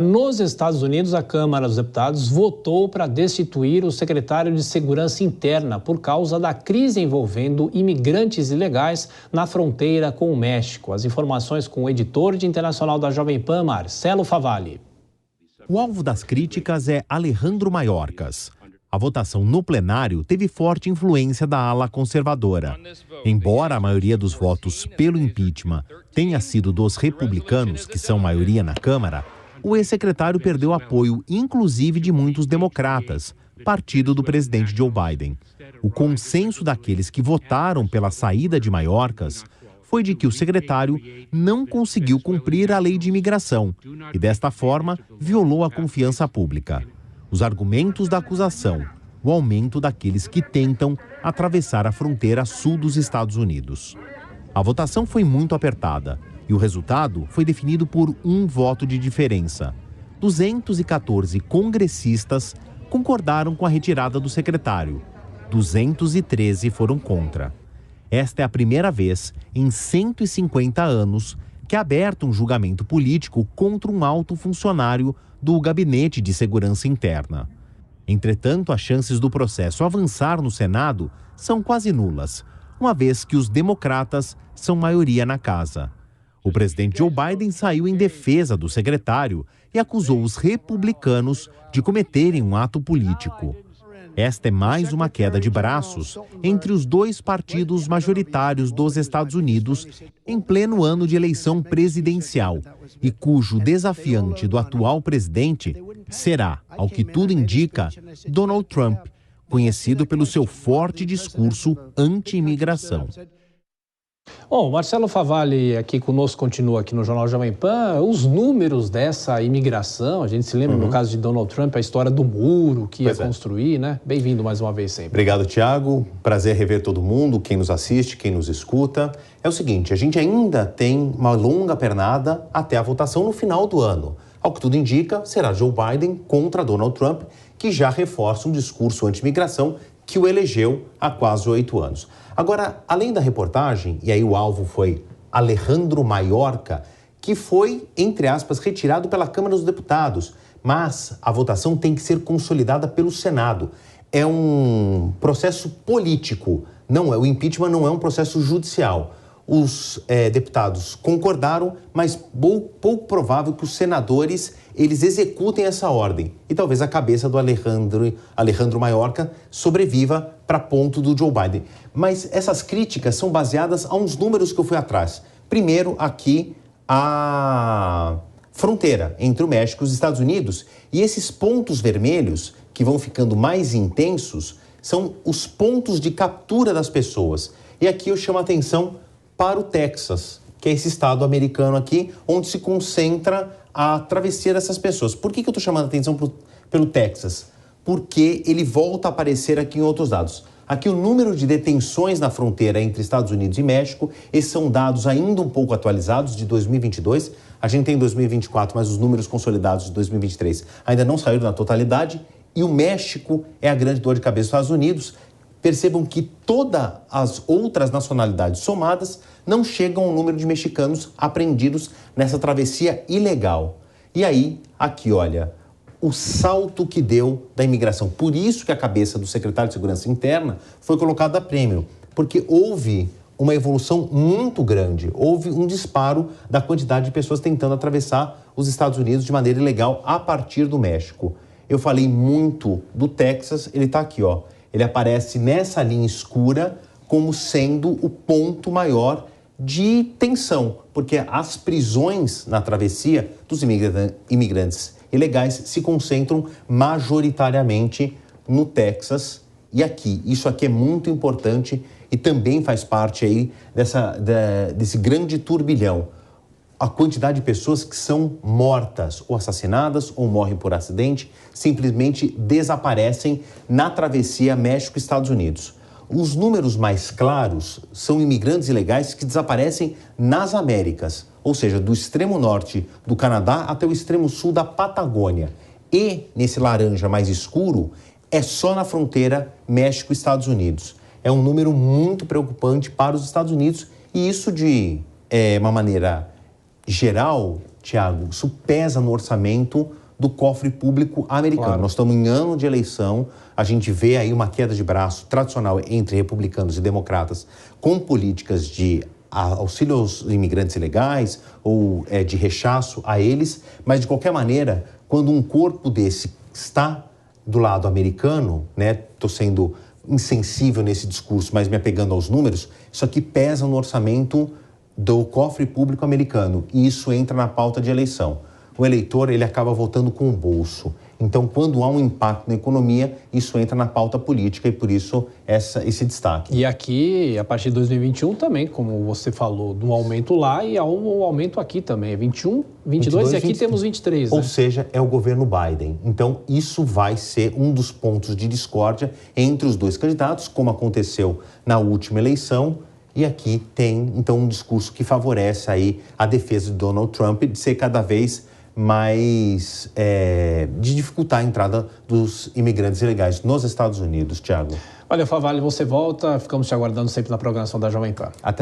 Nos Estados Unidos, a Câmara dos Deputados votou para destituir o secretário de Segurança Interna por causa da crise envolvendo imigrantes ilegais na fronteira com o México. As informações com o editor de internacional da Jovem Pan, Marcelo Favalli. O alvo das críticas é Alejandro Mayorkas. A votação no plenário teve forte influência da ala conservadora. Embora a maioria dos votos pelo impeachment tenha sido dos republicanos, que são maioria na Câmara, o ex-secretário perdeu apoio, inclusive de muitos democratas, partido do presidente Joe Biden. O consenso daqueles que votaram pela saída de Mayorkas foi de que o secretário não conseguiu cumprir a lei de imigração e, desta forma, violou a confiança pública. Os argumentos da acusação, o aumento daqueles que tentam atravessar a fronteira sul dos Estados Unidos. A votação foi muito apertada. E o resultado foi definido por um voto de diferença. 214 congressistas concordaram com a retirada do secretário. 213 foram contra. Esta é a primeira vez em 150 anos que é aberto um julgamento político contra um alto funcionário do Gabinete de Segurança Interna. Entretanto, as chances do processo avançar no Senado são quase nulas, uma vez que os democratas são maioria na casa. O presidente Joe Biden saiu em defesa do secretário e acusou os republicanos de cometerem um ato político. Esta é mais uma queda de braços entre os dois partidos majoritários dos Estados Unidos em pleno ano de eleição presidencial e cujo desafiante do atual presidente será, ao que tudo indica, Donald Trump, conhecido pelo seu forte discurso anti-imigração. Bom, o Marcelo Favalli aqui conosco, continua aqui no Jornal Jovem Pan. Os números dessa imigração, a gente se lembra no caso de Donald Trump, a história do muro que ia construir, né? Bem-vindo mais uma vez sempre. Obrigado, Tiago. Prazer rever todo mundo, quem nos assiste, quem nos escuta. É o seguinte, a gente ainda tem uma longa pernada até a votação no final do ano. Ao que tudo indica, será Joe Biden contra Donald Trump, que já reforça um discurso anti-imigração que o elegeu há quase 8 anos. Agora, além da reportagem, e aí o alvo foi Alejandro Mayorkas, que foi, entre aspas, retirado pela Câmara dos Deputados, mas a votação tem que ser consolidada pelo Senado. É um processo político, não é, o impeachment não é um processo judicial. Os deputados concordaram, mas pouco provável que os senadores eles executem essa ordem. E talvez a cabeça do Alejandro Mayorkas sobreviva para ponto do Joe Biden. Mas essas críticas são baseadas a uns números que eu fui atrás. Primeiro, aqui, a fronteira entre o México e os Estados Unidos. E esses pontos vermelhos, que vão ficando mais intensos, são os pontos de captura das pessoas. E aqui eu chamo a atenção para o Texas, que é esse estado americano aqui, onde se concentra a travessia dessas pessoas. Por que eu estou chamando a atenção pelo Texas? Porque ele volta a aparecer aqui em outros dados. Aqui o número de detenções na fronteira entre Estados Unidos e México, esses são dados ainda um pouco atualizados de 2022. A gente tem 2024, mas os números consolidados de 2023 ainda não saíram na totalidade. E o México é a grande dor de cabeça dos Estados Unidos. Percebam que todas as outras nacionalidades somadas não chegam ao número de mexicanos apreendidos nessa travessia ilegal. E aí, aqui, olha, o salto que deu da imigração. Por isso que a cabeça do secretário de Segurança Interna foi colocada a prêmio, porque houve uma evolução muito grande, houve um disparo da quantidade de pessoas tentando atravessar os Estados Unidos de maneira ilegal a partir do México. Eu falei muito do Texas, ele está aqui, ó. Ele aparece nessa linha escura como sendo o ponto maior de tensão, porque as prisões na travessia dos imigrantes ilegais se concentram majoritariamente no Texas e aqui. Isso aqui é muito importante e também faz parte aí desse grande turbilhão. A quantidade de pessoas que são mortas ou assassinadas ou morrem por acidente simplesmente desaparecem na travessia México-Estados Unidos. Os números mais claros são imigrantes ilegais que desaparecem nas Américas, ou seja, do extremo norte do Canadá até o extremo sul da Patagônia. E, nesse laranja mais escuro, é só na fronteira México-Estados Unidos. É um número muito preocupante para os Estados Unidos e isso de uma maneira geral, Tiago, isso pesa no orçamento do cofre público americano. Claro. Nós estamos em ano de eleição, a gente vê aí uma queda de braço tradicional entre republicanos e democratas com políticas de auxílio aos imigrantes ilegais ou de rechaço a eles, mas de qualquer maneira, quando um corpo desse está do lado americano, né, estou sendo insensível nesse discurso, mas me apegando aos números, isso aqui pesa no orçamento do cofre público americano e isso entra na pauta de eleição. O eleitor, ele acaba votando com o bolso. Então, quando há um impacto na economia, isso entra na pauta política e, por isso, esse destaque. E aqui, a partir de 2021 também, como você falou, do aumento lá e há um aumento aqui também. 21, 22 e aqui 23. temos 23, Ou né? seja, é o governo Biden. Então, isso vai ser um dos pontos de discórdia entre os dois candidatos, como aconteceu na última eleição. E aqui tem, então, um discurso que favorece aí a defesa de Donald Trump de ser cada vez mais de dificultar a entrada dos imigrantes ilegais nos Estados Unidos, Tiago. Olha, Favalli, você volta, ficamos te aguardando sempre na programação da Jovem Pan. Até